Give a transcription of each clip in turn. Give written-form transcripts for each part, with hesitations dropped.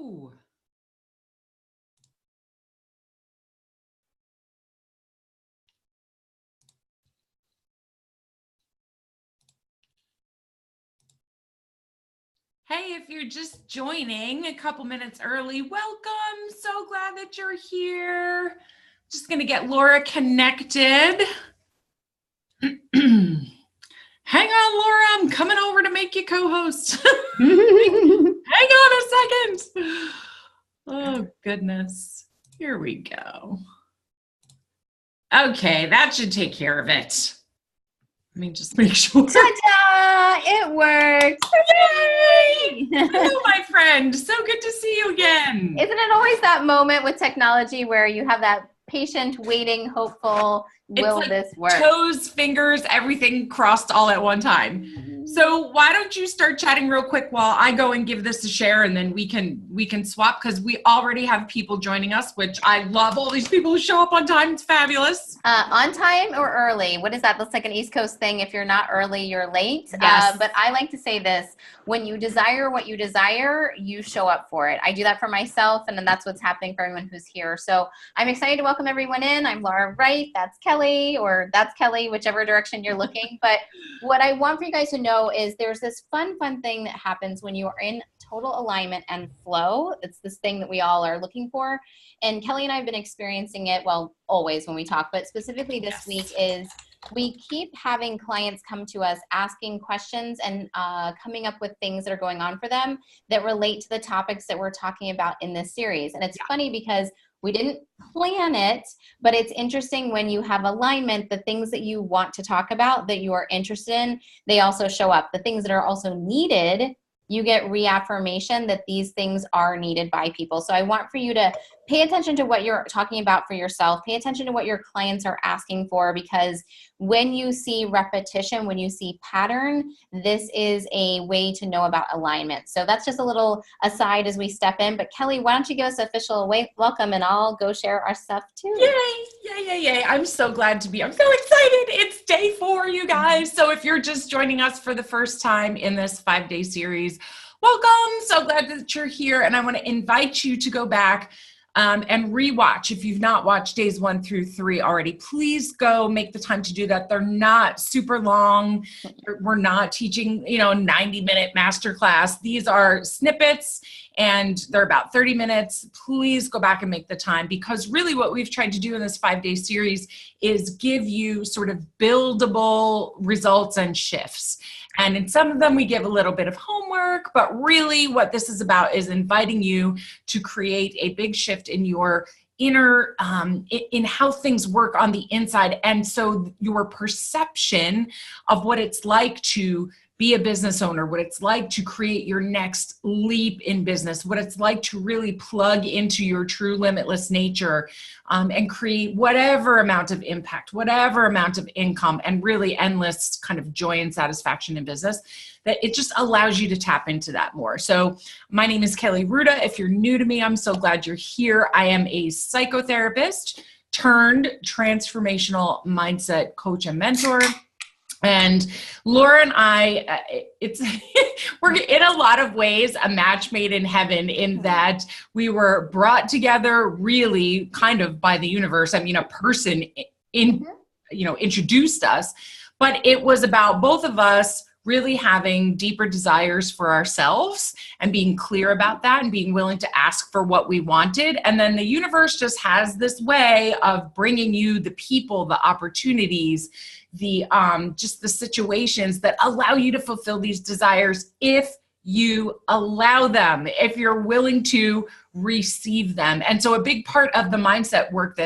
go. Hey, if you're just joining a couple minutes early, welcome. So glad that you're here. Just going to get Laura connected. Hang on, Laura. I'm coming over to make you co-host. Hang on a second. Oh, goodness. Here we go. Okay, that should take care of it. Let me just make sure. Ta-da! It works. Yay! Hello, my friend. So good to see you again. Isn't it always that moment with technology where you have that patient, waiting, hopeful, will this work? Toes, fingers, everything crossed all at one time. So why don't you start chatting real quick while I go and give this a share, and then we can swap, because we already have people joining us, which I love. All these people who show up on time. It's fabulous. On time or early? What is that? That's like an East Coast thing. If you're not early, you're late. Yes. But I like to say this: when you desire what you desire, you show up for it. I do that for myself, and then that's what's happening for everyone who's here. So I'm excited to welcome everyone in. I'm Laura Wright. That's Kelly, or that's Kelly, whichever direction you're looking. But what I want for you guys to know is there's this fun thing that happens when you are in total alignment and flow. It's this thing that we all are looking for. And Kelly and I have been experiencing it, well, always when we talk, but specifically this week is we keep having clients come to us asking questions and coming up with things that are going on for them that relate to the topics that we're talking about in this series. And it's funny because we didn't plan it, but it's interesting when you have alignment, the things that you want to talk about, that you are interested in, they also show up. The things that are also needed, you get reaffirmation that these things are needed by people. So I want for you to pay attention to what you're talking about for yourself. Pay attention to what your clients are asking for, because when you see repetition, when you see pattern, this is a way to know about alignment. So that's just a little aside as we step in. But Kelly, why don't you give us an official welcome, and I'll go share our stuff too. Yay. I'm so glad to be. I'm so excited. It's day 4, you guys. So if you're just joining us for the first time in this 5-day series, welcome. So glad that you're here. And I want to invite you to go back and rewatch. If you've not watched days 1 through 3 already, please go make the time to do that. They're not super long. We're not teaching, 90-minute masterclass. These are snippets, and they're about 30 minutes. Please go back and make the time, because really what we've tried to do in this 5-day series is give you sort of buildable results and shifts. And in some of them, we give a little bit of homework, but really what this is about is inviting you to create a big shift in your inner, in how things work on the inside. And so your perception of what it's like to be a business owner, what it's like to create your next leap in business, what it's like to really plug into your true limitless nature, and create whatever amount of impact, whatever amount of income, and really endless kind of joy and satisfaction in business, that it just allows you to tap into that more. So my name is Kelly Ruda. If you're new to me, I'm so glad you're here. I am a psychotherapist turned transformational mindset coach and mentor. And Laura and I, we're in a lot of ways a match made in heaven, in that we were brought together really kind of by the universe. I mean, a person introduced us, but it was about both of us really having deeper desires for ourselves and being clear about that and being willing to ask for what we wanted. And then the universe just has this way of bringing you the people, the opportunities, just the situations that allow you to fulfill these desires if you allow them, if you're willing to receive them. And so a big part of the mindset work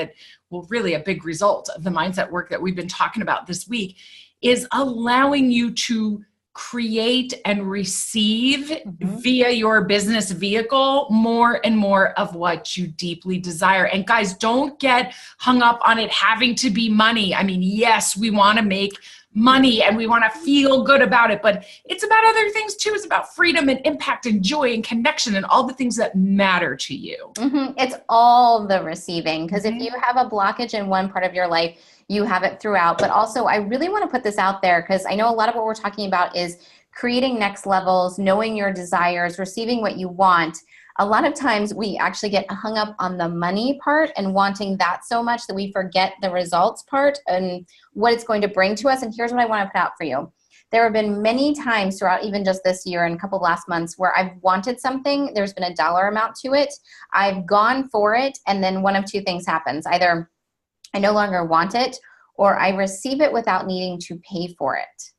really a big result of the mindset work that we've been talking about this week is allowing you to create and receive via your business vehicle more and more of what you deeply desire. And guys, don't get hung up on it having to be money. I mean, yes, we want to make money and we want to feel good about it, but it's about other things too. It's about freedom and impact and joy and connection and all the things that matter to you. It's all the receiving, because if you have a blockage in one part of your life, you have it throughout. But also, I really want to put this out there, because I know a lot of what we're talking about is creating next levels, knowing your desires, receiving what you want. a lot of times we actually get hung up on the money part and wanting that so much that we forget the results part and what it's going to bring to us. And here's what I want to put out for you. There have been many times throughout even just this year and a couple of last months where I've wanted something, there's been a dollar amount to it, I've gone for it, and then one of two things happens. Either I no longer want it, or I receive it without needing to pay for it.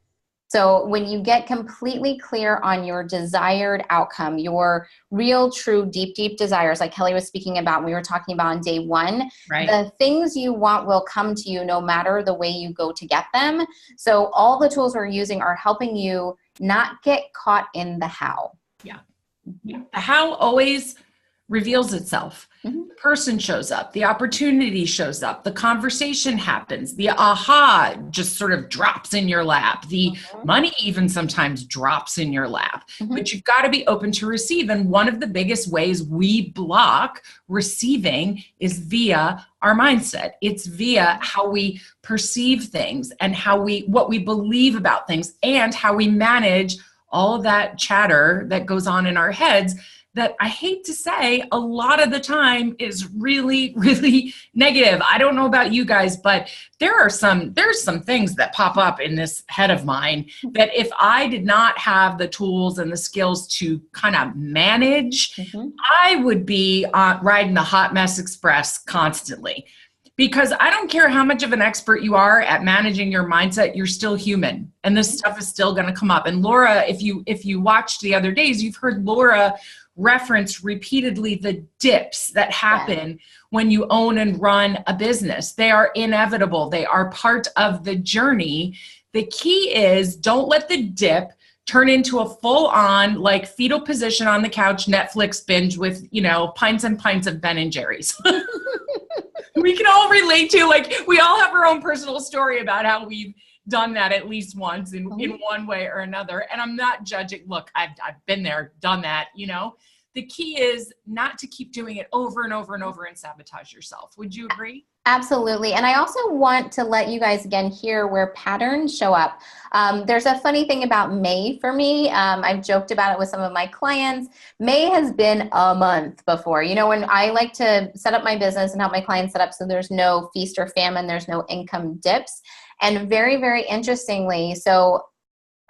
So when you get completely clear on your desired outcome, your real, true, deep, deep desires, like Kelly was speaking about, we were talking about on day one, right. The things you want will come to you no matter the way you go to get them. So all the tools we're using are helping you not get caught in the how. Yeah. The how always reveals itself. Mm-hmm. The person shows up, the opportunity shows up, the conversation happens, the aha just sort of drops in your lap, the money even sometimes drops in your lap, but you've got to be open to receive. And one of the biggest ways we block receiving is via our mindset. It's via how we perceive things and what we believe about things and how we manage all of that chatter that goes on in our heads that I hate to say a lot of the time is really, really negative. I don't know about you guys, but there's some things that pop up in this head of mine that if I did not have the tools and the skills to kind of manage, I would be riding the hot mess express constantly. Because I don't care how much of an expert you are at managing your mindset, you're still human. And this stuff is still going to come up. And Laura, if you watched the other days, you've heard Laura reference repeatedly the dips that happen when you own and run a business. They are inevitable. They are part of the journey. The key is don't let the dip turn into a full-on like fetal position on the couch Netflix binge with, pints and pints of Ben and Jerry's. We can all relate to, like, we all have our own personal story about how we've done that at least once in one way or another. And I'm not judging. Look, I've been there, done that, The key is not to keep doing it over and over and over and sabotage yourself. Would you agree? Absolutely. And I also want to let you guys again hear where patterns show up. There's a funny thing about May for me. I've joked about it with some of my clients. May has been a month before. When I like to set up my business and help my clients set up so there's no feast or famine, there's no income dips. And very, very interestingly, so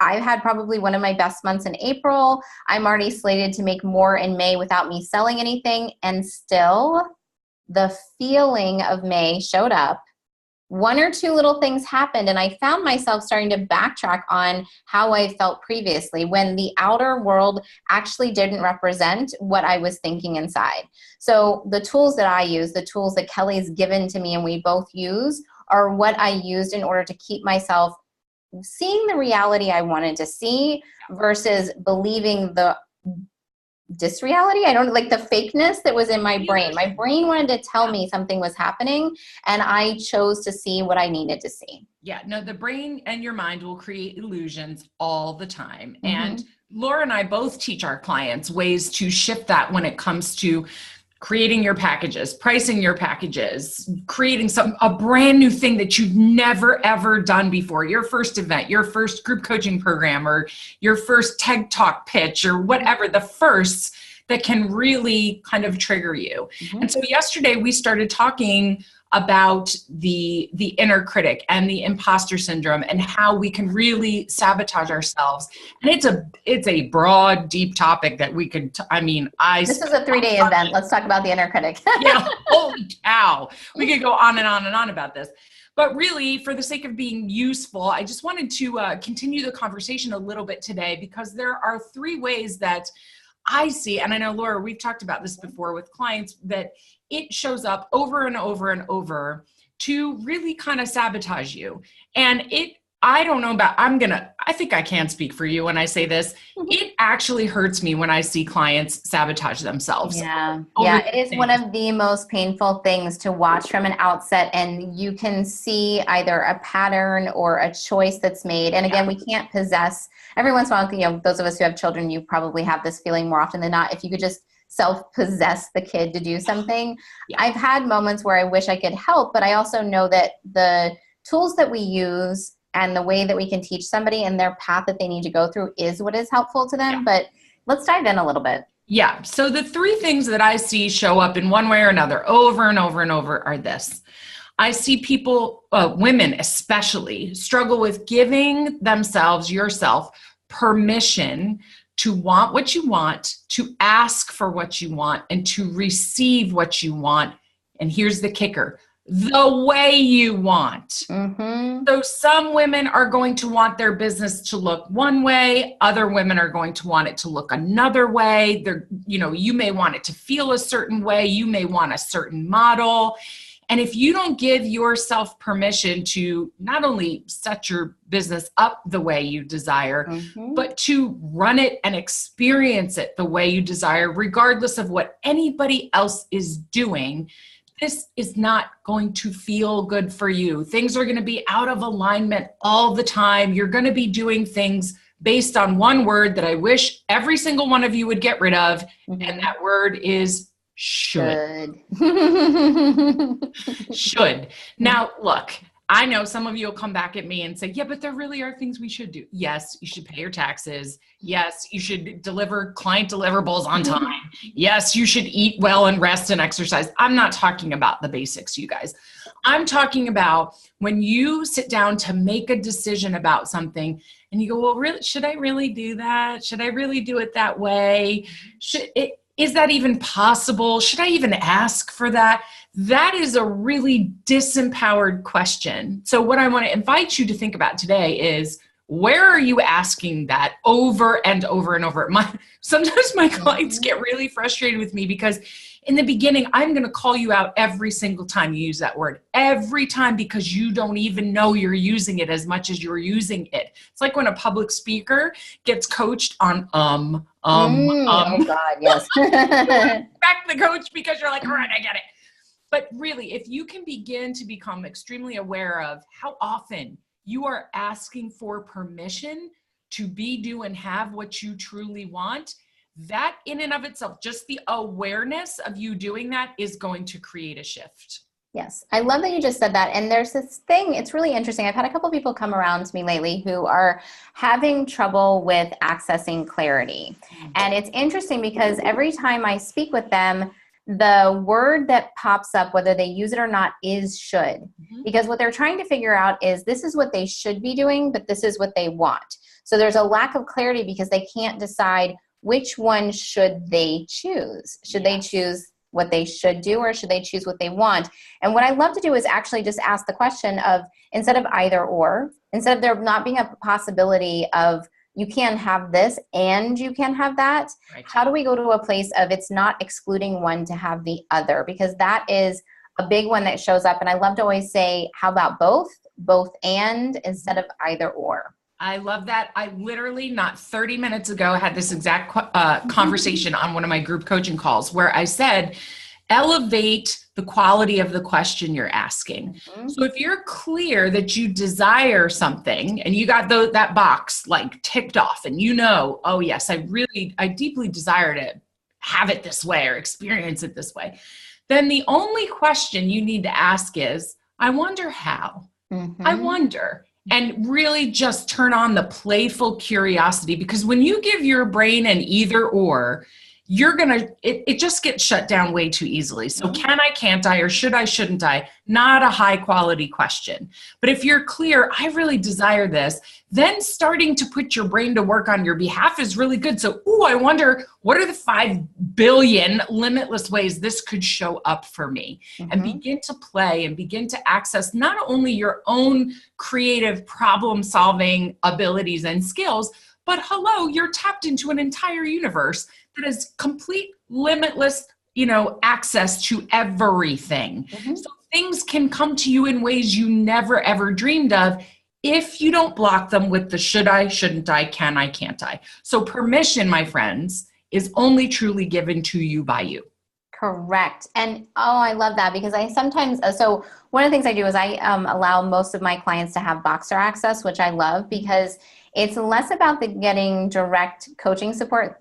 I've had probably one of my best months in April. I'm already slated to make more in May without me selling anything. And still, the feeling of May showed up. One or two little things happened, and I found myself starting to backtrack on how I felt previously when the outer world actually didn't represent what I was thinking inside. So the tools that I use, the tools that Kelly's given to me and we both use, are what I used in order to keep myself seeing the reality I wanted to see versus believing the disreality. I don't like the fakeness that was in my brain. My brain wanted to tell me something was happening, and I chose to see what I needed to see. Yeah, no, the brain and your mind will create illusions all the time. And Laura and I both teach our clients ways to shift that when it comes to creating your packages, pricing your packages, creating a brand new thing that you've never, ever done before. Your first event, your first group coaching program, or your first TED Talk pitch, or whatever, the firsts that can really kind of trigger you. And so yesterday we started talking about the inner critic and the imposter syndrome and how we can really sabotage ourselves. And it's a broad, deep topic that we could, this is a 3-day event. Let's talk about the inner critic. Yeah, holy cow. We could go on and on and on about this. But really, for the sake of being useful, I just wanted to continue the conversation a little bit today, because there are 3 ways that I see, and I know, Laura, we've talked about this before with clients, that it shows up over and over and over to really kind of sabotage you. And I don't know about, I think I can speak for you when I say this. It actually hurts me when I see clients sabotage themselves. Yeah, it is one of the most painful things to watch from an outset, and you can see either a pattern or a choice that's made. And again, we can't possess, every once in a while, those of us who have children, you probably have this feeling more often than not. If you could just self-possess the kid to do something. I've had moments where I wish I could help, but I also know that the tools that we use and the way that we can teach somebody and their path that they need to go through is what is helpful to them. But let's dive in a little bit. Yeah. So the three things that I see show up in one way or another over and over and over are this. I see people, women especially, struggle with giving themselves, yourself, permission to want what you want, to ask for what you want, and to receive what you want. And here's the kicker, the way you want. Mm-hmm. So some women are going to want their business to look one way. Other women are going to want it to look another way. You may want it to feel a certain way. You may want a certain model. And if you don't give yourself permission to not only set your business up the way you desire, but to run it and experience it the way you desire, regardless of what anybody else is doing, this is not going to feel good for you. Things are going to be out of alignment all the time. You're going to be doing things based on one word that I wish every single one of you would get rid of. And that word is should. Should. Now, look, I know some of you will come back at me and say, yeah, but there really are things we should do. Yes, you should pay your taxes. Yes, you should deliver client deliverables on time. Yes, you should eat well and rest and exercise. I'm not talking about the basics, you guys. I'm talking about when you sit down to make a decision about something and you go, well, really, should I really do that? Should I really do it that way? Is that even possible? Should I even ask for that? That is a really disempowered question. So what I want to invite you to think about today is, where are you asking that over and over and over? Sometimes my clients get really frustrated with me because in the beginning, I'm going to call you out every single time you use that word, every time, because you don't even know you're using it as much as you're using it. It's like when a public speaker gets coached on Oh God, yes. Back the coach because you're like, all right, I get it. But really, if you can begin to become extremely aware of how often you are asking for permission to be, do, and have what you truly want, that in and of itself, just the awareness of you doing that is going to create a shift. Yes. I love that you just said that. And there's this thing, it's really interesting. I've had a couple people come around to me lately who are having trouble with accessing clarity. And it's interesting because every time I speak with them, the word that pops up, whether they use it or not, is should. Because what they're trying to figure out is this is what they should be doing, but this is what they want. So there's a lack of clarity because they can't decide which one should they choose. Should they choose what they should do, or should they choose what they want? And what I love to do is actually just ask the question of, instead of either or, instead of there not being a possibility of you can have this and you can have that, how do we go to a place of it's not excluding one to have the other? Because that is a big one that shows up. And I love to always say, how about both and, instead of either or? I love that. I literally, not 30 minutes ago, had this exact conversation on one of my group coaching calls where I said, elevate the quality of the question you're asking. So if you're clear that you desire something and you got that box like ticked off and oh yes, I deeply desire to have it this way or experience it this way, then the only question you need to ask is, I wonder how. I wonder. And really just turn on the playful curiosity, because when you give your brain an either or, it just gets shut down way too easily. So can I, can't I, or should I, shouldn't I? Not a high quality question. But if you're clear, I really desire this, then starting to put your brain to work on your behalf is really good. So, I wonder, what are the 5 billion limitless ways this could show up for me? And begin to play and begin to access not only your own creative problem solving abilities and skills, but you're tapped into an entire universe that has complete limitless, access to everything. So things can come to you in ways you never ever dreamed of if you don't block them with the should I, shouldn't I, can I, can't I. So permission, my friends, is only truly given to you by you. Correct. And I love that, because I sometimes, so one of the things I do is I allow most of my clients to have Voxer access, which I love, because it's less about getting direct coaching support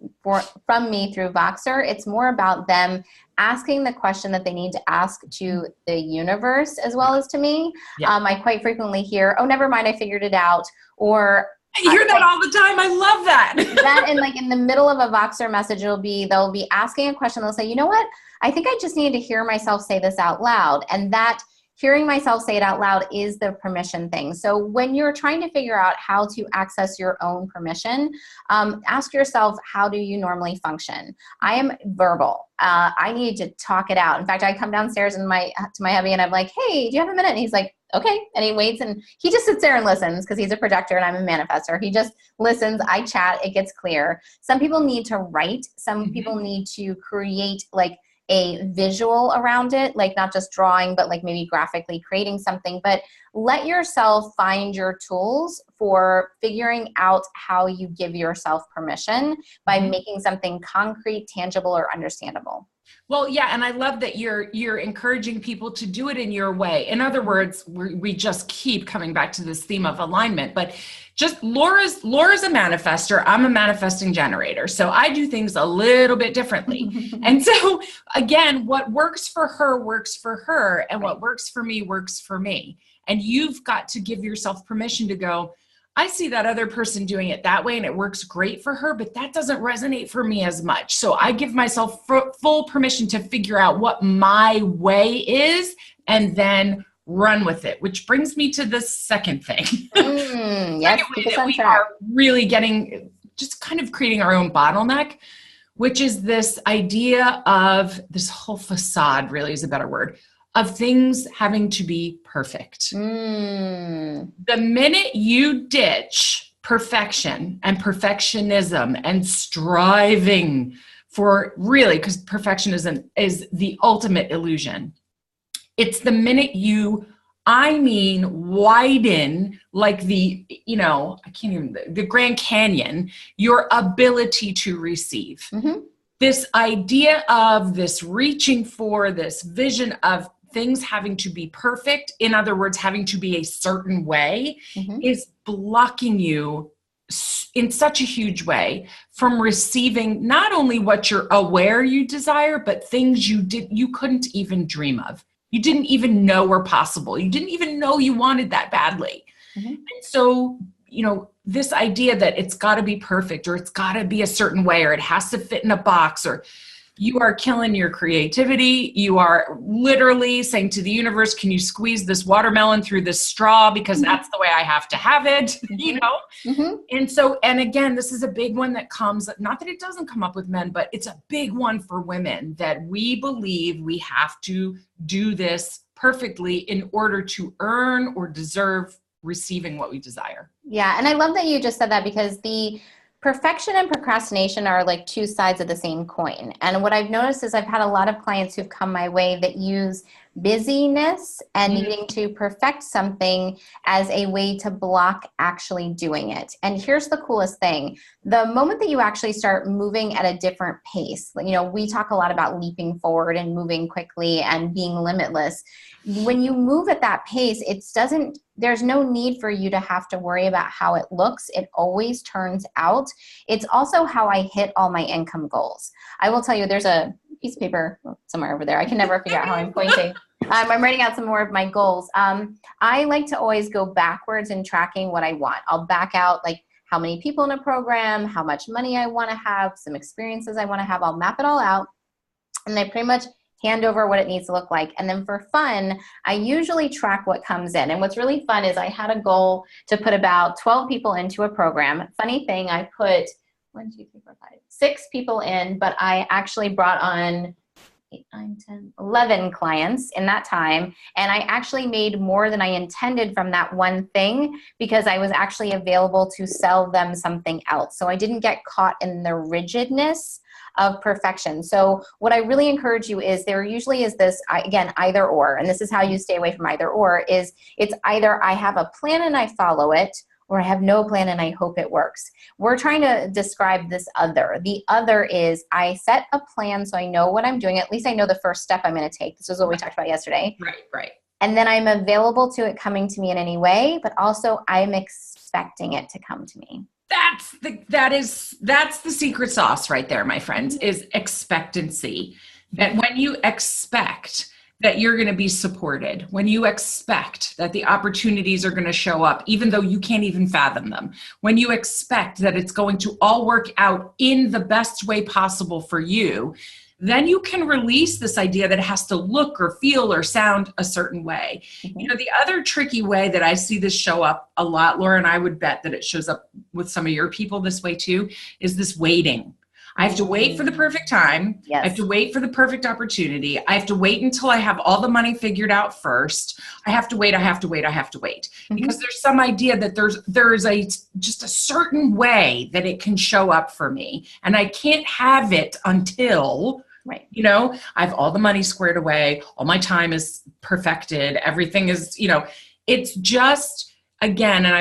from me through Voxer. It's more about them asking the question that they need to ask to the universe as well as to me. I quite frequently hear, oh, never mind, I figured it out. Or I hear that all the time. I love that. That and like in the middle of a Voxer message, they'll be asking a question. They'll say, you know what? I think I just need to hear myself say this out loud. And that hearing myself say it out loud is the permission thing. So when you're trying to figure out how to access your own permission, ask yourself, how do you normally function? I am verbal. I need to talk it out. In fact, I come downstairs to my hubby and I'm like, hey, do you have a minute? And he's like, okay. And he waits and he just sits there and listens because he's a projector and I'm a manifestor. He just listens. I chat. It gets clear. Some people need to write. Some people need to create like a visual around it, like not just drawing, but like maybe graphically creating something. But let yourself find your tools for figuring out how you give yourself permission by making something concrete, tangible, or understandable. Well, yeah, and I love that you're encouraging people to do it in your way. In other words, we just keep coming back to this theme of alignment, but just Laura's a manifestor. I'm a manifesting generator. So I do things a little bit differently. And so again, what works for her, and what works for me. And you've got to give yourself permission to go, I see that other person doing it that way and it works great for her, but that doesn't resonate for me as much. So I give myself full permission to figure out what my way is and then run with it, which brings me to the second thing. Yes, second way that we are really just kind of creating our own bottleneck, which is this idea of this whole facade, really is a better word, of things having to be perfect. The minute you ditch perfection and perfectionism and striving for really, because perfectionism is the ultimate illusion. It's the minute you, widen like the Grand Canyon, your ability to receive. This idea of this reaching for this vision of things having to be perfect, in other words, having to be a certain way, is blocking you in such a huge way from receiving not only what you're aware you desire, but things you couldn't even dream of. You didn't even know were possible. You didn't even know you wanted that badly. And so, this idea that it's got to be perfect or it's got to be a certain way or it has to fit in a box, or you are killing your creativity. You are literally saying to the universe, can you squeeze this watermelon through this straw because that's the way I have to have it, And so, and again, this is a big one that comes, not that it doesn't come up with men, but it's a big one for women, that we believe we have to do this perfectly in order to earn or deserve receiving what we desire. Yeah. And I love that you just said that, because the perfection and procrastination are like two sides of the same coin. And what I've noticed is I've had a lot of clients who've come my way that use busyness and needing to perfect something as a way to block actually doing it. And here's the coolest thing. The moment that you actually start moving at a different pace, we talk a lot about leaping forward and moving quickly and being limitless. When you move at that pace, there's no need for you to have to worry about how it looks. It always turns out. It's also how I hit all my income goals. I will tell you, there's a piece of paper somewhere over there. I can never figure out how I'm pointing. I'm writing out some more of my goals. I like to always go backwards in tracking what I want. I'll back out like how many people in a program, how much money I want to have, some experiences I want to have. I'll map it all out. And I pretty much hand over what it needs to look like. And then for fun, I usually track what comes in. And what's really fun is I had a goal to put about 12 people into a program. Funny thing, I put 6 people in, but I actually brought on 8, 9, 10, 11 clients in that time. And I actually made more than I intended from that one thing because I was actually available to sell them something else. So I didn't get caught in the rigidness of perfection. So what I really encourage you is there usually is this, again, either or, and this is how you stay away from either or, is it's either I have a plan and I follow it, or I have no plan and I hope it works. We're trying to describe this other. The other is I set a plan so I know what I'm doing. At least I know the first step I'm going to take. This is what we talked about yesterday. Right. And then I'm available to it coming to me in any way, but also I'm expecting it to come to me. That's the secret sauce right there, my friends, is expectancy. That when you expect that you're going to be supported, when you expect that the opportunities are going to show up, even though you can't even fathom them, when you expect that it's going to all work out in the best way possible for you, then you can release this idea that it has to look or feel or sound a certain way. Mm-hmm. You know, the other tricky way that I see this show up a lot, Laura, and I would bet that it shows up with some of your people this way too, is this waiting. I have to wait for the perfect time. Yes. I have to wait for the perfect opportunity. I have to wait until I have all the money figured out first. I have to wait. Mm-hmm. Because there's some idea that there's just a certain way that it can show up for me. And I can't have it until, right, you know, I have all the money squared away. All my time is perfected. Everything is, you know, it's just, again, and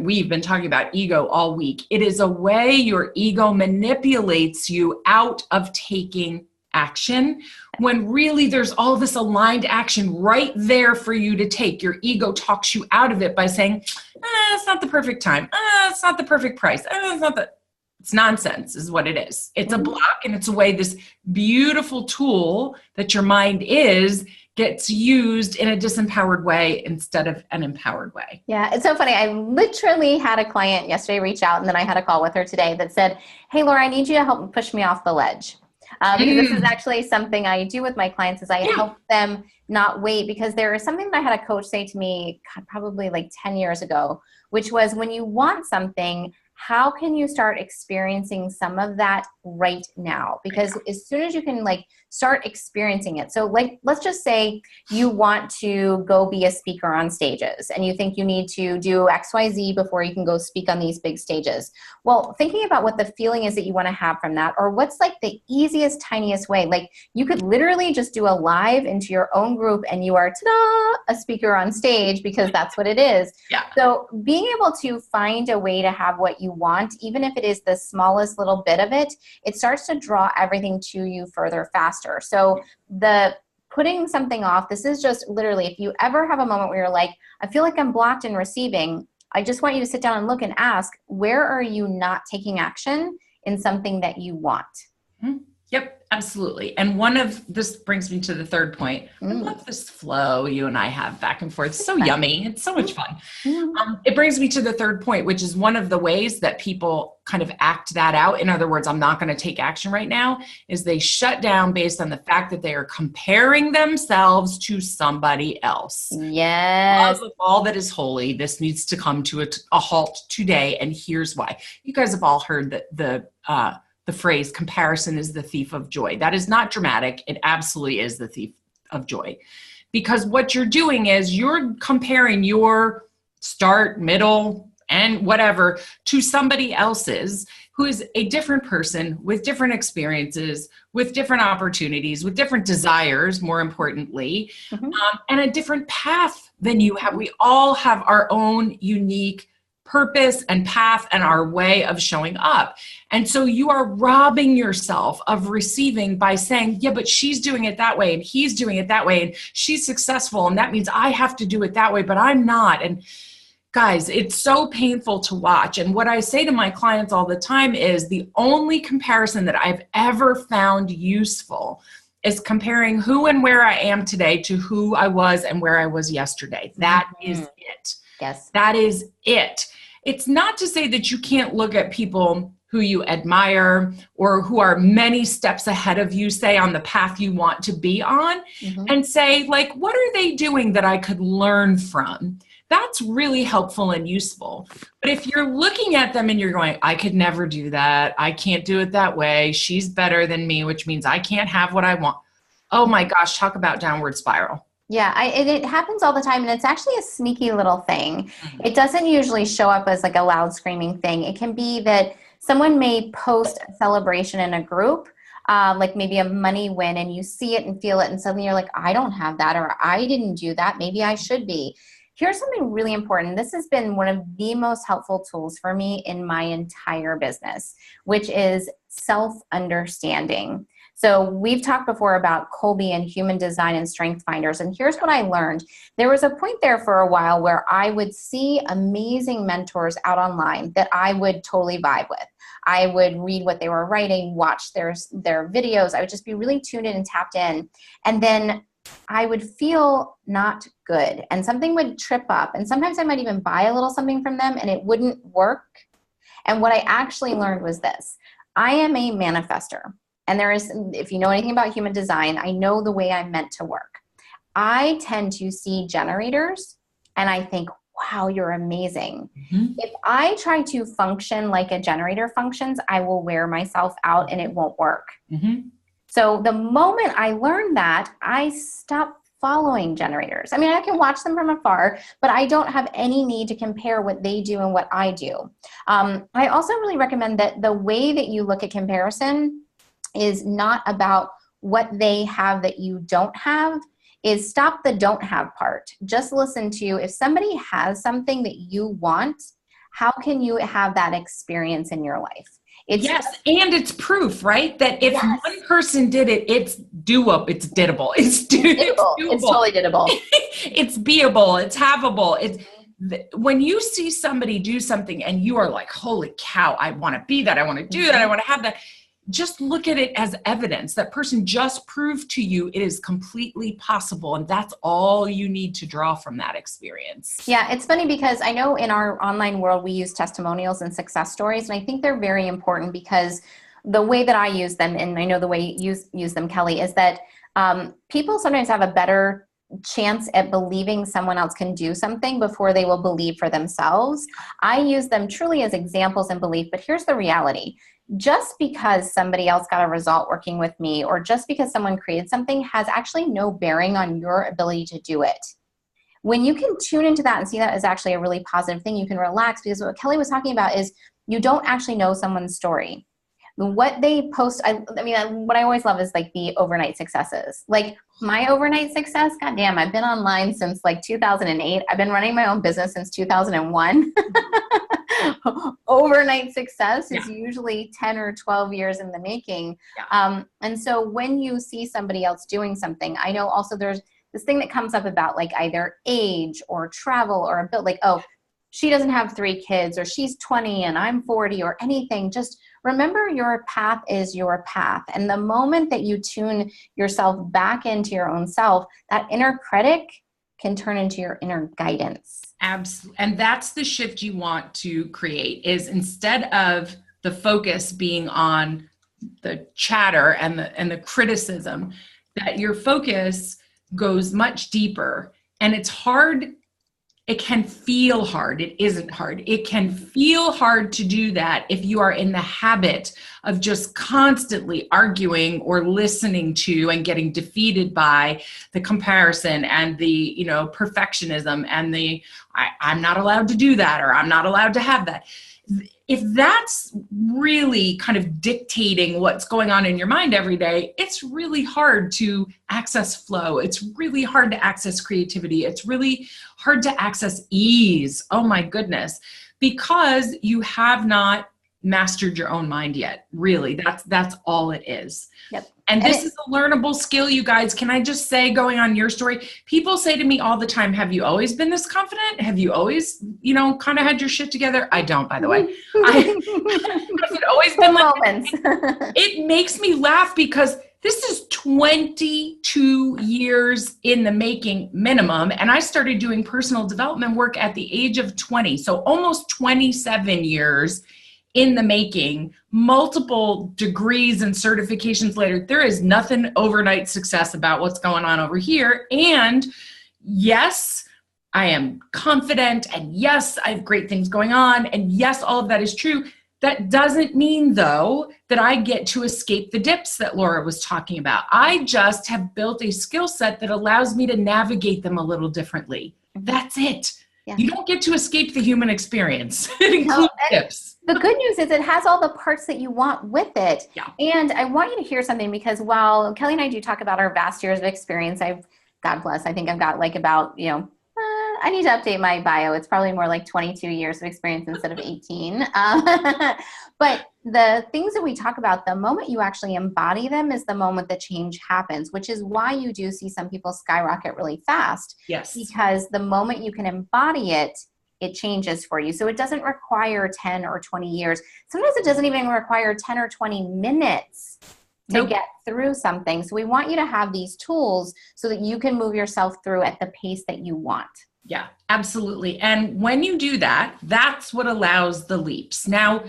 we've been talking about ego all week. It is a way your ego manipulates you out of taking action when really there's all this aligned action right there for you to take. Your ego talks you out of it by saying, it's not the perfect time. It's not the perfect price. It's nonsense is what it is. It's a block, and it's a way this beautiful tool that your mind gets used in a disempowered way instead of an empowered way. Yeah, it's so funny. I literally had a client yesterday reach out, and then I had a call with her today that said, hey, Laura, I need you to help push me off the ledge. Because this is actually something I do with my clients is I help them not wait, because there is something that I had a coach say to me probably like 10 years ago, which was when you want something, how can you start experiencing some of that right now? Because as soon as you can like start experiencing it. So like, let's just say you want to go be a speaker on stages and you think you need to do XYZ before you can go speak on these big stages. Well, thinking about what the feeling is that you want to have from that, or what's like the easiest, tiniest way, like you could literally just do a live into your own group and you are, ta-da, a speaker on stage, because that's what it is. Yeah. So being able to find a way to have what you want, even if it is the smallest little bit of it, it starts to draw everything to you further faster. So the putting something off, this is just literally, if you ever have a moment where you're like, I feel like I'm blocked in receiving, I just want you to sit down and look and ask, where are you not taking action in something that you want? Yep, absolutely. And this brings me to the third point. I love this flow you and I have back and forth. It's so yummy. It's so much fun. It brings me to the third point, which is one of the ways that people kind of act that out. In other words, I'm not going to take action right now, is they shut down based on the fact that they are comparing themselves to somebody else. Yes. Because of all that is holy, this needs to come to a halt today. And here's why. You guys have all heard the phrase, comparison is the thief of joy. That is not dramatic. It absolutely is the thief of joy. Because what you're doing is you're comparing your start, middle, and whatever to somebody else's who is a different person with different experiences, with different opportunities, with different desires, more importantly, and a different path than you have. We all have our own unique purpose and path and our way of showing up. And so you are robbing yourself of receiving by saying, yeah, but she's doing it that way and he's doing it that way and she's successful and that means I have to do it that way, but I'm not. And guys, it's so painful to watch. And what I say to my clients all the time is the only comparison that I've ever found useful is comparing who and where I am today to who I was and where I was yesterday. That is it. Yes. That is it. It's not to say that you can't look at people who you admire or who are many steps ahead of you, say on the path you want to be on, and say, like, what are they doing that I could learn from? That's really helpful and useful. But if you're looking at them and you're going, I could never do that. I can't do it that way. She's better than me, which means I can't have what I want. Oh my gosh, talk about downward spiral. Yeah, it happens all the time, and it's actually a sneaky little thing. It doesn't usually show up as like a loud screaming thing. It can be that someone may post a celebration in a group, like maybe a money win, and you see it and feel it, and suddenly you're like, I don't have that, or I didn't do that. Maybe I should be. Here's something really important. This has been one of the most helpful tools for me in my entire business, which is self-understanding. So we've talked before about Colby and human design and strength finders. And here's what I learned. There was a point there for a while where I would see amazing mentors out online that I would totally vibe with. I would read what they were writing, watch their videos. I would just be really tuned in and tapped in. And then I would feel not good and something would trip up. And sometimes I might even buy a little something from them and it wouldn't work. And what I actually learned was this. I am a manifester. And there is, if you know anything about human design, I know the way I'm meant to work. I tend to see generators and I think, wow, you're amazing. Mm-hmm. If I try to function like a generator functions, I will wear myself out and it won't work. Mm-hmm. So the moment I learned that, I stopped following generators. I mean, I can watch them from afar, but I don't have any need to compare what they do and what I do. I also really recommend that the way that you look at comparison is not about what they have that you don't have, is stop the don't have part. Just listen to, if somebody has something that you want, how can you have that experience in your life? Yes, and it's proof, right? That if one person did it, it's doable. It's diddable. It's doable. It's totally diddable. It's beable. It's havable. When you see somebody do something and you are like, holy cow, I want to be that. I want to do that. I want to have that. Just look at it as evidence. That person just proved to you it is completely possible. And that's all you need to draw from that experience. Yeah, it's funny because I know in our online world, we use testimonials and success stories. And I think they're very important because the way that I use them, and I know the way you use them, Kelly, is that people sometimes have a better chance at believing someone else can do something before they will believe for themselves. I use them truly as examples and belief, but here's the reality. Just because somebody else got a result working with me, or just because someone created something, has actually no bearing on your ability to do it. When you can tune into that and see that as actually a really positive thing, you can relax, because what Kelly was talking about is you don't actually know someone's story. What they post, I mean, what I always love is like the overnight successes. Like my overnight success, goddamn, I've been online since like 2008. I've been running my own business since 2001. Overnight success is usually 10 or 12 years in the making. Yeah. And so when you see somebody else doing something, I know also there's this thing that comes up about like either age or travel or a bit like, oh, she doesn't have 3 kids, or she's 20 and I'm 40, or anything. Just remember, your path is your path. And the moment that you tune yourself back into your own self, that inner critic can turn into your inner guidance. Absolutely. And that's the shift you want to create, is instead of the focus being on the chatter and the criticism, that your focus goes much deeper. And it's hard. It can feel hard. It isn't hard. It can feel hard to do that if you are in the habit of just constantly arguing or listening to and getting defeated by the comparison and the, perfectionism and the, I'm not allowed to do that, or I'm not allowed to have that. If that's really kind of dictating what's going on in your mind every day, it's really hard to access flow. It's really hard to access creativity. It's really hard to access ease. Oh my goodness, because you have not mastered your own mind yet. Really, that's all it is. Yep. And this is a learnable skill, you guys. Can I just say, going on your story, people say to me all the time, have you always been this confident? Have you always, kind of had your shit together? I don't, by the way. I've always been like that. It makes me laugh because this is 22 years in the making minimum. And I started doing personal development work at the age of 20. So almost 27 years in the making, multiple degrees and certifications later. There is nothing overnight success about what's going on over here. And yes, I am confident. And yes, I have great things going on. And yes, all of that is true. That doesn't mean, though, that I get to escape the dips that Laura was talking about. I just have built a skill set that allows me to navigate them a little differently. That's it. Yeah. You don't get to escape the human experience. It includes tips. The good news is it has all the parts that you want with it. Yeah. And I want you to hear something, because while Kelly and I do talk about our vast years of experience, God bless, I think I've got like about, I need to update my bio. It's probably more like 22 years of experience instead of 18. But the things that we talk about, the moment you actually embody them is the moment that change happens, which is why you do see some people skyrocket really fast. Yes. Because the moment you can embody it, it changes for you. So it doesn't require 10 or 20 years. Sometimes it doesn't even require 10 or 20 minutes to get through something. So we want you to have these tools so that you can move yourself through at the pace that you want. Yeah, absolutely. And when you do that, that's what allows the leaps. Now,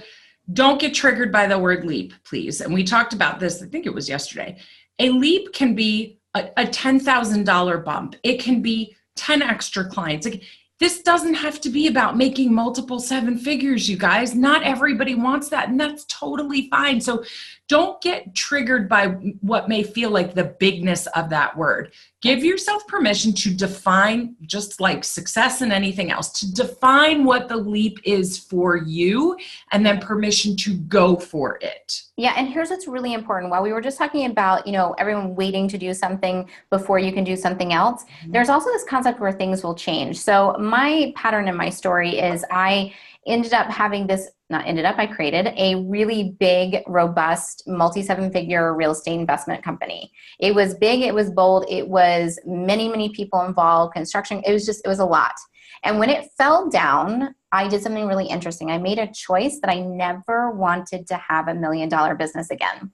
don't get triggered by the word leap, please. And we talked about this, I think it was yesterday. A leap can be a $10,000 bump. It can be 10 extra clients. Like, this doesn't have to be about making multiple seven figures, you guys. Not everybody wants that, and that's totally fine. So don't get triggered by what may feel like the bigness of that word. Give yourself permission to define, just like success and anything else, to define what the leap is for you, and then permission to go for it. Yeah, and here's what's really important. While we were just talking about, everyone waiting to do something before you can do something else, there's also this concept where things will change. So my pattern in my story is I created a really big, robust, multi-seven-figure real estate investment company. It was big, it was bold, it was many, many people involved, construction, it was a lot. And when it fell down, I did something really interesting. I made a choice that I never wanted to have $1 million business again.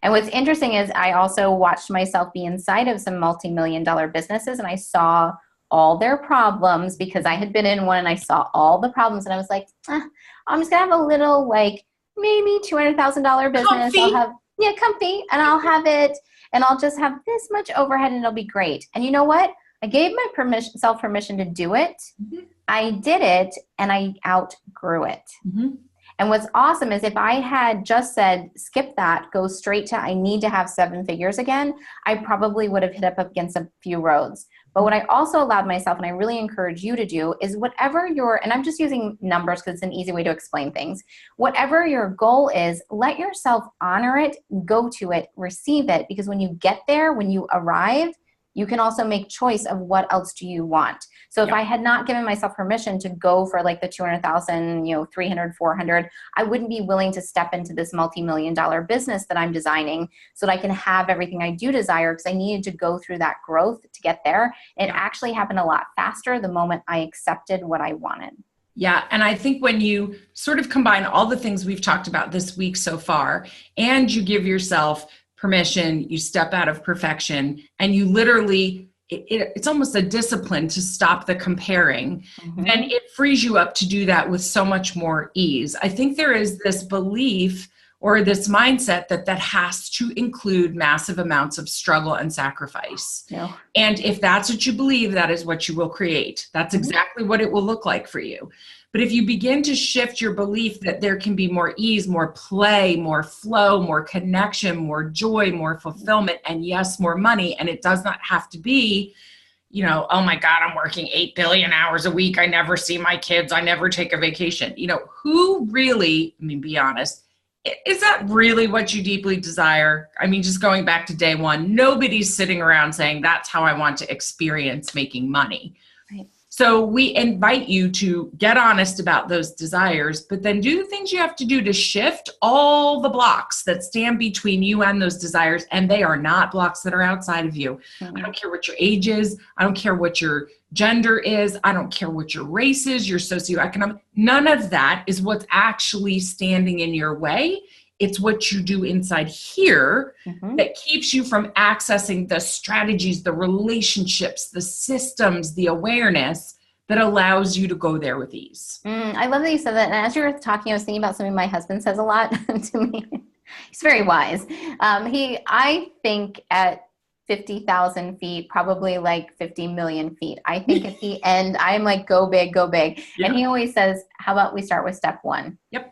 And what's interesting is I also watched myself be inside of some multi-million-dollar businesses, and I saw all their problems because I had been in one and I saw all the problems, and I was like, I'm just gonna have a little, like, maybe $200,000 business. Comfy. Comfy, and I'll have it, and I'll just have this much overhead and it'll be great. And you know what? I gave myself permission to do it. Mm-hmm. I did it, and I outgrew it. Mm-hmm. And what's awesome is if I had just said, skip that, go straight to I need to have seven figures again, I probably would have hit up against a few roads. But what I also allowed myself, and I really encourage you to do, is whatever and I'm just using numbers because it's an easy way to explain things. Whatever your goal is, let yourself honor it, go to it, receive it, because when you get there, when you arrive, you can also make choice of what else do you want. So if I had not given myself permission to go for like the 200,000, 300, 400, I wouldn't be willing to step into this multi-million-dollar business that I'm designing so that I can have everything I do desire, because I needed to go through that growth to get there. It actually happened a lot faster the moment I accepted what I wanted. Yeah. And I think when you sort of combine all the things we've talked about this week so far, and you give yourself permission, you step out of perfection, and you literally, it's almost a discipline to stop the comparing, and it frees you up to do that with so much more ease. I think there is this belief or this mindset that has to include massive amounts of struggle and sacrifice. Yeah. And if that's what you believe, that is what you will create. That's exactly what it will look like for you. But if you begin to shift your belief that there can be more ease, more play, more flow, more connection, more joy, more fulfillment, and yes, more money, and it does not have to be, oh my God, I'm working 8 billion hours a week. I never see my kids. I never take a vacation. Who really, be honest, is that really what you deeply desire? Just going back to day one, nobody's sitting around saying that's how I want to experience making money. Right. So we invite you to get honest about those desires, but then do the things you have to do to shift all the blocks that stand between you and those desires. And they are not blocks that are outside of you. I don't care what your age is. I don't care what your gender is. I don't care what your race is, your socioeconomic. None of that is what's actually standing in your way. It's what you do inside here that keeps you from accessing the strategies, the relationships, the systems, the awareness that allows you to go there with ease. I love that you said that. And as you were talking, I was thinking about something my husband says a lot to me. He's very wise. I think at 50,000 feet, probably like 50 million feet. I think at the end, I'm like, go big, go big. Yeah. And he always says, how about we start with step one? Yep.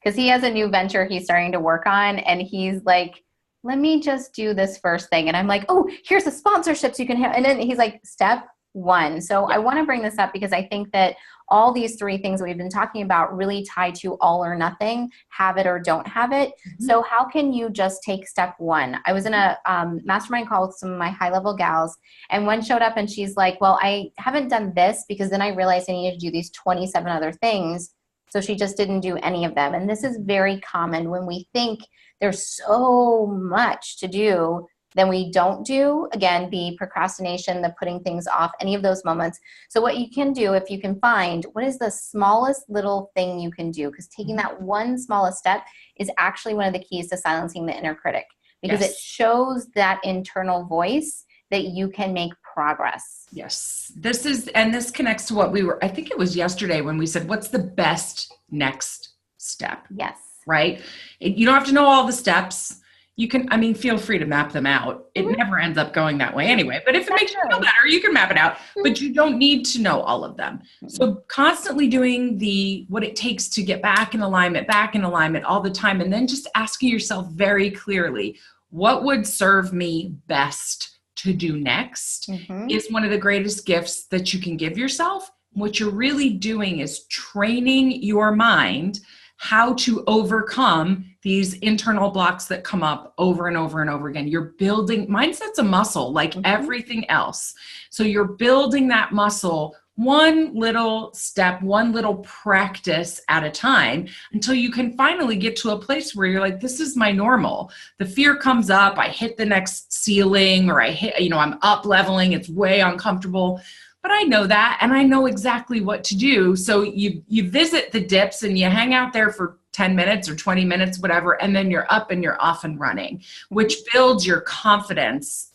Because he has a new venture he's starting to work on, and he's like, let me just do this first thing. And I'm like, oh, here's the sponsorships you can have. And then he's like, step one. So I want to bring this up because I think that all these three things that we've been talking about really tie to all or nothing, have it or don't have it. So how can you just take step one? I was in a mastermind call with some of my high-level gals, and one showed up and she's like, well, I haven't done this because then I realized I needed to do these 27 other things. So she just didn't do any of them. And this is very common when we think there's so much to do, then we don't do. Again, the procrastination, the putting things off, any of those moments. So what you can do, if you can find, what is the smallest little thing you can do? Because taking that one smallest step is actually one of the keys to silencing the inner critic. because it Yes. shows that internal voice that you can make progress. Yes. This connects to what I think it was yesterday when we said, what's the best next step? Yes. Right? You don't have to know all the steps. You can, feel free to map them out. It never ends up going that way anyway. But if it makes you feel better, you can map it out. But you don't need to know all of them. So constantly doing what it takes to get back in alignment all the time. And then just asking yourself very clearly, what would serve me best to do next is one of the greatest gifts that you can give yourself. What you're really doing is training your mind how to overcome these internal blocks that come up over and over and over again. You're building, mindset's a muscle like everything else. So you're building that muscle one little step, one little practice at a time until you can finally get to a place where you're like, this is my normal. The fear comes up, I hit the next ceiling, or I'm up leveling, it's way uncomfortable. But I know that, and I know exactly what to do. So you visit the dips and you hang out there for 10 minutes or 20 minutes, whatever, and then you're up and you're off and running, which builds your confidence.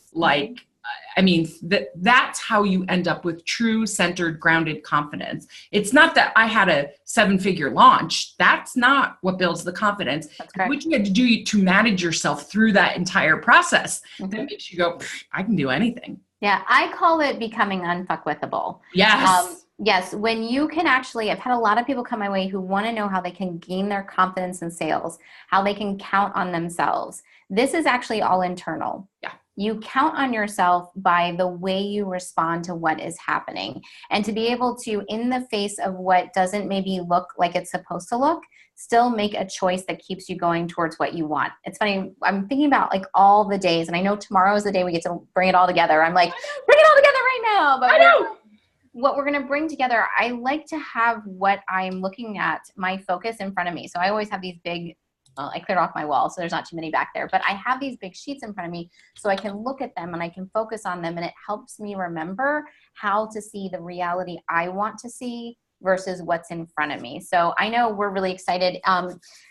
That's how you end up with true, centered, grounded confidence. It's not that I had a 7-figure launch. That's not what builds the confidence. What you had to do to manage yourself through that entire process that makes you go, I can do anything. Yeah, I call it becoming unfuckwithable. Yes. Yes, when you can actually, I've had a lot of people come my way who want to know how they can gain their confidence in sales, how they can count on themselves. This is actually all internal. Yeah. You count on yourself by the way you respond to what is happening. And to be able to, in the face of what doesn't maybe look like it's supposed to look, still make a choice that keeps you going towards what you want. It's funny, I'm thinking about like all the days, and I know tomorrow is the day we get to bring it all together. I'm like, bring it all together right now. But I know. What we're going to bring together, I like to have what I'm looking at, my focus in front of me. So I always have these big, I cleared off my wall, so there's not too many back there, but I have these big sheets in front of me so I can look at them and I can focus on them, and it helps me remember how to see the reality I want to see versus what's in front of me. So I know we're really excited.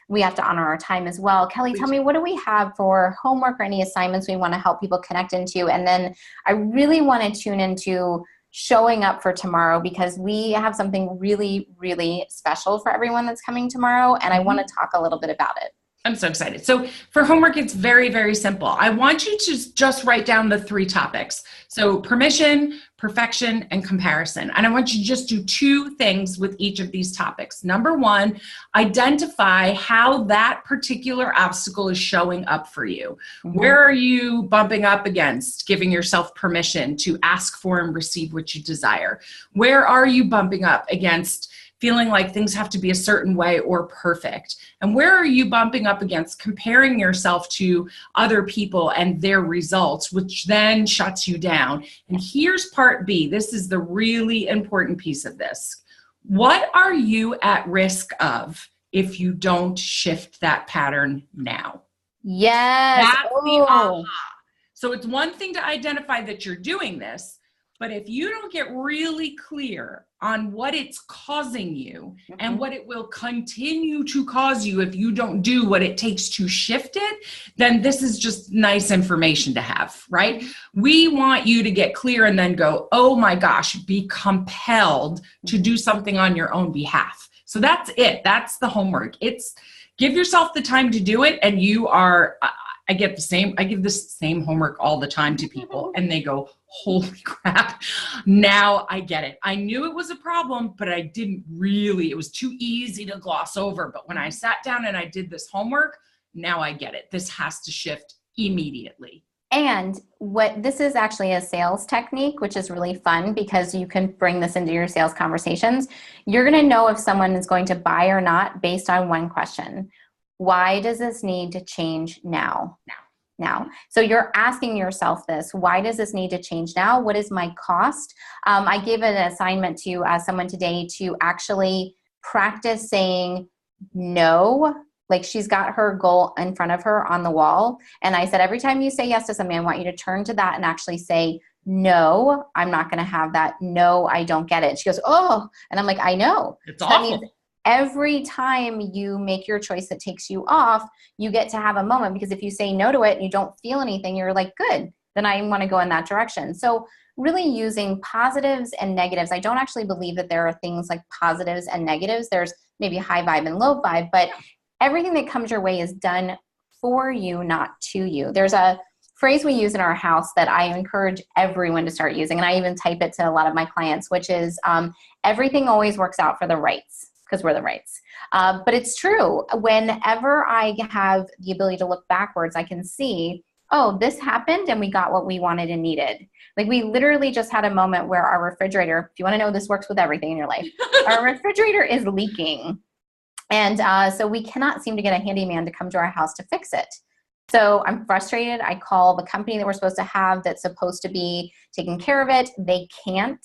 We have to honor our time as well. Kelly, tell me, what do we have for homework or any assignments we want to help people connect into? And then I really want to tune into showing up for tomorrow, because we have something really, really special for everyone that's coming tomorrow. And I want to talk a little bit about it. I'm so excited. So for homework, it's very, very simple. I want you to just write down the 3 topics. So permission, perfection, and comparison. And I want you to just do 2 things with each of these topics. Number 1, identify how that particular obstacle is showing up for you. Where are you bumping up against giving yourself permission to ask for and receive what you desire? Where are you bumping up against feeling like things have to be a certain way or perfect? And where are you bumping up against comparing yourself to other people and their results, which then shuts you down? And here's part B. This is the really important piece of this. What are you at risk of if you don't shift that pattern now? Yes. That's the aha. So it's one thing to identify that you're doing this, but if you don't get really clear on what it's causing you and what it will continue to cause you if you don't do what it takes to shift it, then this is just nice information to have, right? We want you to get clear and then go, oh my gosh, be compelled to do something on your own behalf. So that's it. That's the homework. It's give yourself the time to do it. And you are, I give this same homework all the time to people and they go, holy crap, now I get it. I knew it was a problem, but I didn't really, it was too easy to gloss over. But when I sat down and I did this homework, now I get it. This has to shift immediately. And this is actually a sales technique, which is really fun because you can bring this into your sales conversations. You're going to know if someone is going to buy or not based on one question. Why does this need to change now? Now. So you're asking yourself this, why does this need to change now? What is my cost? I gave an assignment to someone today to actually practice saying no. Like she's got her goal in front of her on the wall. And I said, every time you say yes to something, I want you to turn to that and actually say, no, I'm not going to have that. No, I don't get it. She goes, oh, and I'm like, I know. It's awful. every time you make your choice that takes you off, you get to have a moment, because if you say no to it and you don't feel anything, you're like, good, then I want to go in that direction. So really using positives and negatives. I don't actually believe that there are things like positives and negatives. There's maybe high vibe and low vibe, but everything that comes your way is done for you, not to you. There's a phrase we use in our house that I encourage everyone to start using, and I even type it to a lot of my clients, which is everything always works out for the rights, because we're the rights. But it's true. Whenever I have the ability to look backwards, I can see, oh, this happened and we got what we wanted and needed. Like we literally just had a moment where our refrigerator, if you want to know, this works with everything in your life, our refrigerator is leaking. And so we cannot seem to get a handyman to come to our house to fix it. So I'm frustrated. I call the company that we're supposed to have that's supposed to be taking care of it. They can't.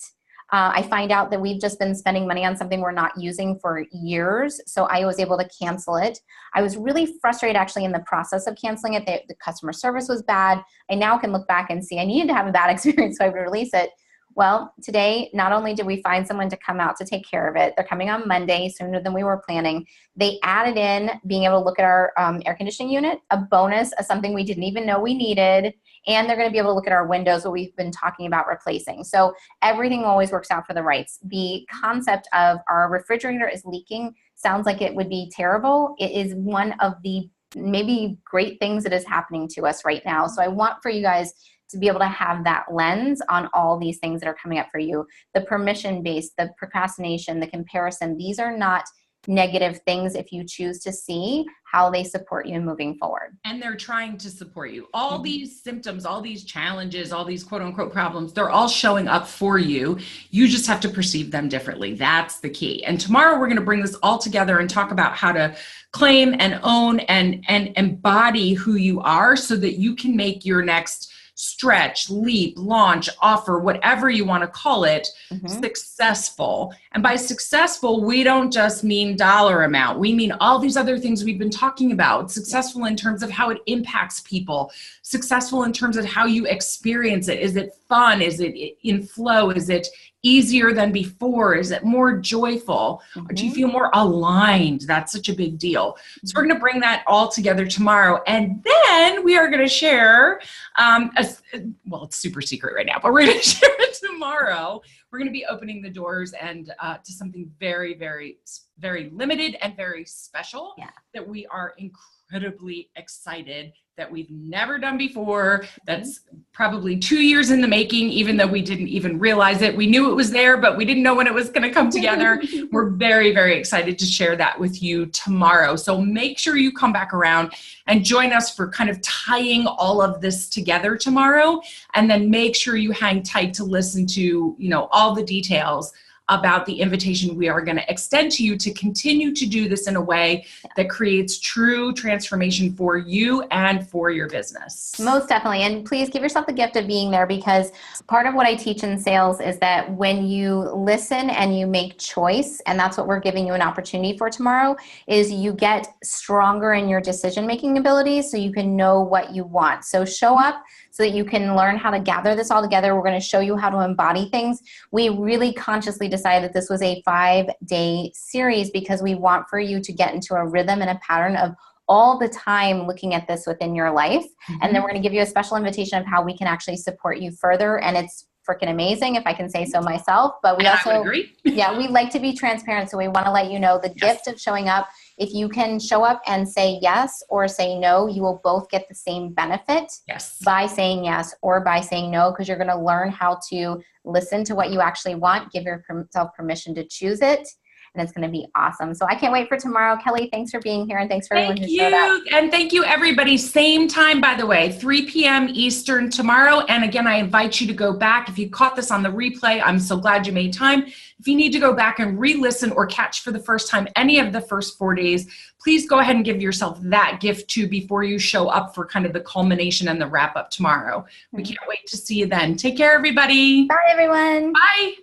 I find out that we've just been spending money on something we're not using for years. So I was able to cancel it. I was really frustrated actually in the process of canceling it. The customer service was bad. I now can look back and see I needed to have a bad experience so I would release it. Well, today, not only did we find someone to come out to take care of it, they're coming on Monday, sooner than we were planning. They added in being able to look at our air conditioning unit, a bonus of something we didn't even know we needed. And they're going to be able to look at our windows, what we've been talking about replacing. So everything always works out for the rights. The concept of our refrigerator is leaking sounds like it would be terrible. It is one of the maybe great things that is happening to us right now. So I want for you guys to be able to have that lens on all these things that are coming up for you. The permission-based, the procrastination, the comparison, these are not negative things if you choose to see how they support you moving forward. And they're trying to support you. All these symptoms, all these challenges, all these quote unquote problems, they're all showing up for you. You just have to perceive them differently. That's the key. And tomorrow we're going to bring this all together and talk about how to claim and own and embody who you are so that you can make your next stretch, leap, launch, offer, whatever you want to call it, successful. And by successful, we don't just mean dollar amount. We mean all these other things we've been talking about. Successful in terms of how it impacts people. Successful in terms of how you experience it. Is it fun? Is it in flow? Is it easier than before? Is it more joyful? Or do you feel more aligned? That's such a big deal. So we're going to bring that all together tomorrow. And then we are going to share, well, it's super secret right now, but we're going to share it tomorrow. We're going to be opening the doors and to something very, very, very limited and very special that we are incredibly excited that we've never done before. That's probably 2 years in the making, even though we didn't even realize it. We knew it was there, but we didn't know when it was going to come together. We're very, very excited to share that with you tomorrow. So make sure you come back around and join us for kind of tying all of this together tomorrow. And then make sure you hang tight to listen to, all the details about the invitation we are going to extend to you to continue to do this in a way that creates true transformation for you and for your business. Most definitely. And please give yourself the gift of being there, because part of what I teach in sales is that when you listen and you make choice, and that's what we're giving you an opportunity for tomorrow, is you get stronger in your decision-making abilities so you can know what you want. So show up so that you can learn how to gather this all together. We're going to show you how to embody things. We really consciously decided that this was a 5-day series because we want for you to get into a rhythm and a pattern of all the time looking at this within your life. And then we're going to give you a special invitation of how we can actually support you further. And it's freaking amazing, if I can say so myself. But we also, agree. we like to be transparent. So we want to let you know the gift of showing up. If you can show up and say yes or say no, you will both get the same benefit by saying yes or by saying no, because you're going to learn how to listen to what you actually want, give yourself permission to choose it, and it's going to be awesome. So I can't wait for tomorrow. Kelly, thanks for being here, and thanks for everyone who showed up. And thank you, everybody. Same time, by the way, 3 p.m. Eastern tomorrow. And again, I invite you to go back. If you caught this on the replay, I'm so glad you made time. If you need to go back and re-listen or catch for the first time any of the first 4 days, please go ahead and give yourself that gift too before you show up for kind of the culmination and the wrap up tomorrow. We can't wait to see you then. Take care, everybody. Bye, everyone. Bye.